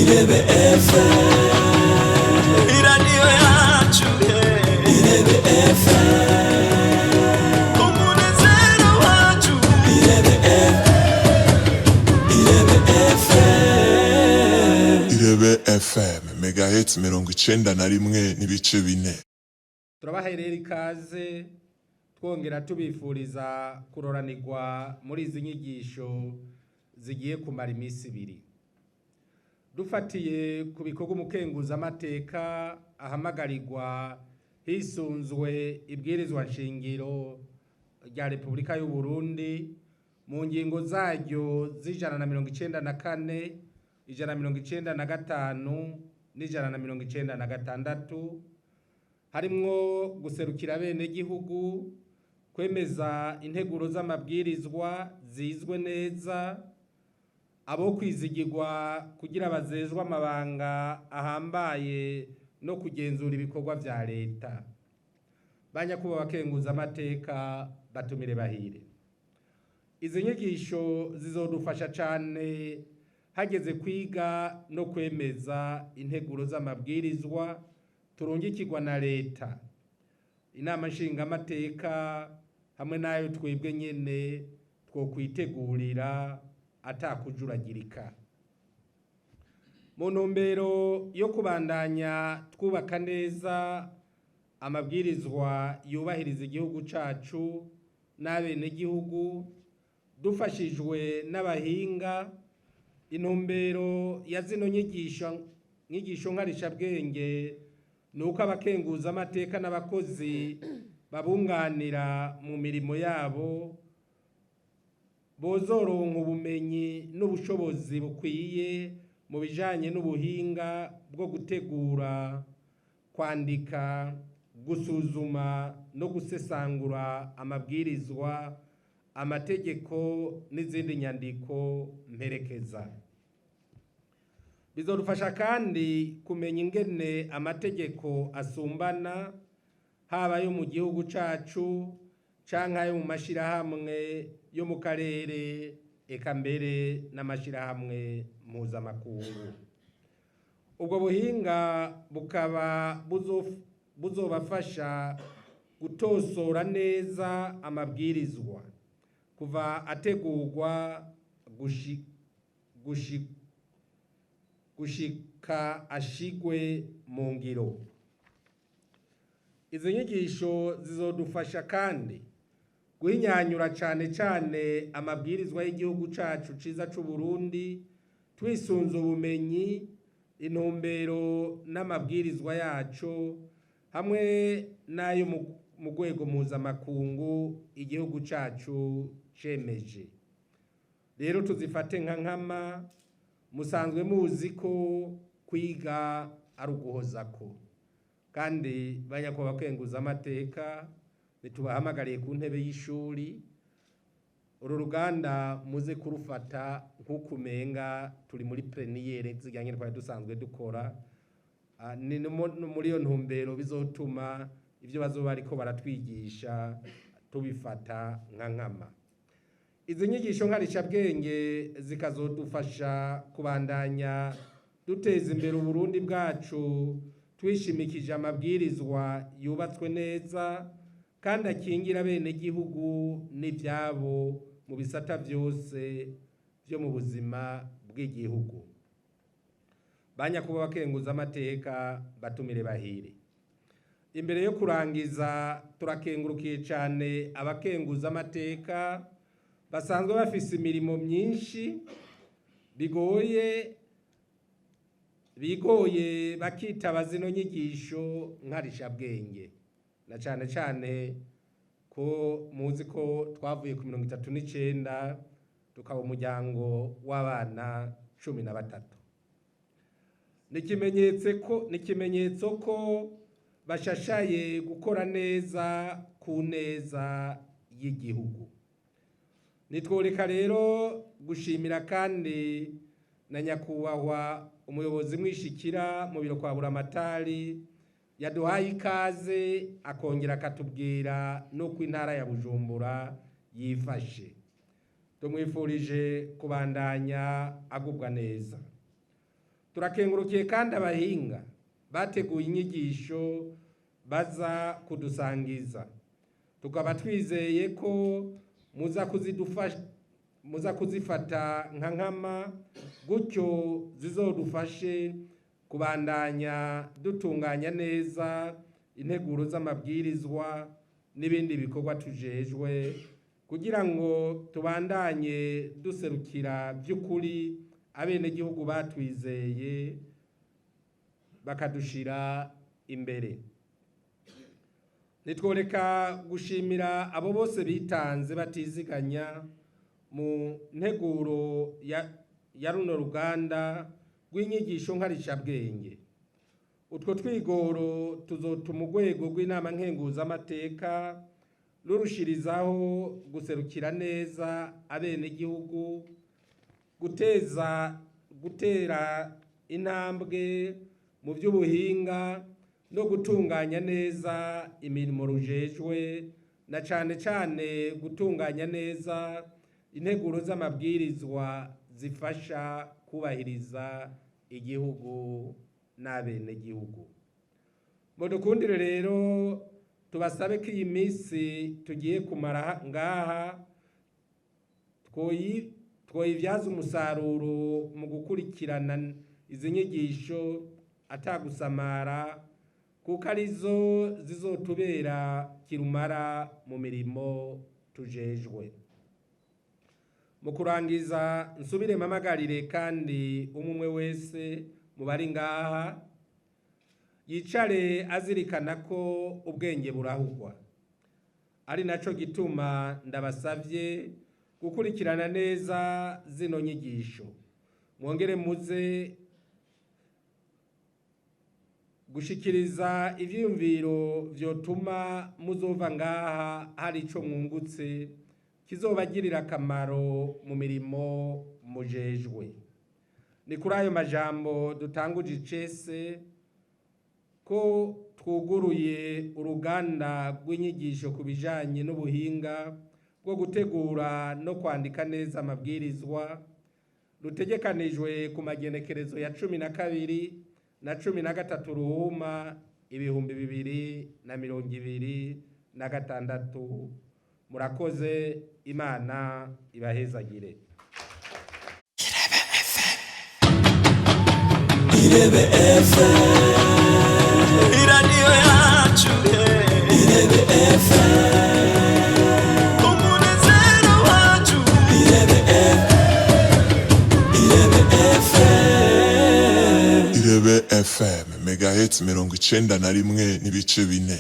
Irebe FM, iradiyo yacu Irebe FM, umunezero wacu Irebe FM, Irebe FM megahertz 91 n'ibice 4. turabaherera ikaze twongera tubifuriza kuroranirwa muri izi nyigisho zigiye kumara iminsi ibiri. Dufatiye ku bikorwa umukenguzamateka ahamagarirwa hisunzwe ibwirizwa nshingiro rya Repubulika y'u Burundi mu ngingo zaryo z'194, 195 n'196 harimwo guserukira bene gihugu, kwemeza integuro z'amabwirizwa zizwe neza, abo kwizigirwa kugira bazezwe amabanga ahambaye no kugenzura ibikorwa vya leta. Banyakuba bakenguza amateka batumire bahire. Izi nyigisho zizodufasha cane hageze kwiga no kwemeza integuro z'amabwirizwa turungikirwa na leta, inama nshingamateka hamwe n'ayo twebwe nyene two kwitegurira atakujuragirika. Mu ntumbero yo kubandanya twubaka neza amabwirizwa yubahiriza igihugu cacu n'abenegihugu, dufashijwe n'abahinga, intumbero ya zino nyigisho nkarishabwenge nuko abakenguza amateka n'abakozi babunganira mu mirimo yabo bozoronka ubumenyi n'ubushobozi bukwiye mu bijanye n'ubuhinga bwo gutegura, kwandika, gusuzuma no gusesangura amabwirizwa, amategeko n'izindi nyandiko mperekeza. Bizodufasha kandi kumenya ingene amategeko asumbana, haba yo mu gihugu cacu canke ayo mu mashirahamwe yo mu karere, eka mbere n'amashirahamwe mpuzamakungu. Ubwo buhinga bukaba buzobafasha gutosora neza amabwirizwa kuva ategurwa gushika ashigwe mu ngiro. Izi nyigisho zizodufasha kandi guhinyanyura cane amabwirizwa y'igihugu cacu ciza c'u Burundi, twisunze ubumenyi, intumbero n'amabwirizwa yacu hamwe n'ayo mu rwego mpuzamakungu igihugu cacu cemeje. Rero tuzifate nka nkama, musanzwe muzi ko kwiga ari uguhozako, kandi banyakuba bakenguza amateka nitubahamagariye ku ntebe y'ishuri. Uru ruganda muze kurufata nk'ukumenga turi muri pleniyere zijyanye twari dusanzwe dukora. Ni muri iyo ntumbero bizotuma ivyo bazoba ariko baratwigisha tubifata nka nkama. Izi nyigisho nkarishabwenge zikazodufasha kubandanya duteza imbere Uburundi bwacu, twishimikije amabwirizwa yubatswe neza kandi akingira bene gihugu n'ivyabo mu bisata vyose vyo mu buzima bw'igihugu. Banyakuba bakenguza amateka batumire bahire. Imbere yo kurangiza, turakengurukiye cane abakenguza amateka basanzwe bafise imirimo myinshi bigoye bakitaba zino nyigisho nkarishabwenge, na cane ko muzi ko twavuye ku 39 tukaba umuryango w'abana 13. N'ikimenyetso ko bashashaye gukora neza ku neza y'igihugu. Nitworeka rero gushimira kandi na nyakubahwa umuyobozi mwishikira mu biro kwa Buramatari yaduhaye ikaze akongera akatubwira nuko intara ya Bujumbura yifashe. Tumwifurije kubandanya agubwa neza. Turakengurukiye kandi abahinga bateguye inyigisho baza kudusangiza, tukaba twizeye ko muza kuzifata nka nkama, gutyo zizodufashe kubandanya dutunganya neza integuro z'amabwirizwa n'ibindi bikorwa tujejwe, kugira ngo tubandanye duserukira by'ukuri abenegihugu batwizeye bakadushira imbere. Nitworeka gushimira abo bose bitanze batiziganya mu nteguro ya runo ruganda rw'inyigisho nkarishabwenge. Utwo twigoro tuzotuma urwego rw'inama nkenguzamateka rurushirizaho guserukira neza abenegihugu, gutera intambwe mu by'ubuhinga no gutunganya neza imirimo rujejwe, na cane cane gutunganya neza integuro z'amabwirizwa zifasha kubahiriza igihugu n'abenegihugu. Mudukundire rero tubasabe ko iyi minsi tugiye kumara ngaha twoyivyaza umusaruro mu gukurikirana izi nyigisho atagusamara, kuko arizo zizotubera kirumara mu mirimo tujejwe. Mu kurangiza nsubire mpamagarire kandi umwe wese mu bari ngaha yicare azirikana ko ubwenge burahugwa, ari naco gituma ndabasavye gukurikirana neza zino nyigisho, mwongere muze gushikiriza ivyiyumviro vyotuma muzova ngaha hari ico mwungutse kizobagirira akamaro mu mirimo mujejwe. Ni kuri ayo majambo dutanguje icese ko twuguruye uruganda rw'inyigisho ku bijanye n'ubuhinga bwo gutegura no kwandika neza amabwirizwa, rutegekanijwe ku magenekerezo ya 12 na 13 Ruhuma 2026. Murakoze, Imana ibahezagire. Irebe FM, iradiyo yacu Irebe FM, umunezero wacu Irebe FM, Irebe FM, megahits 91.4.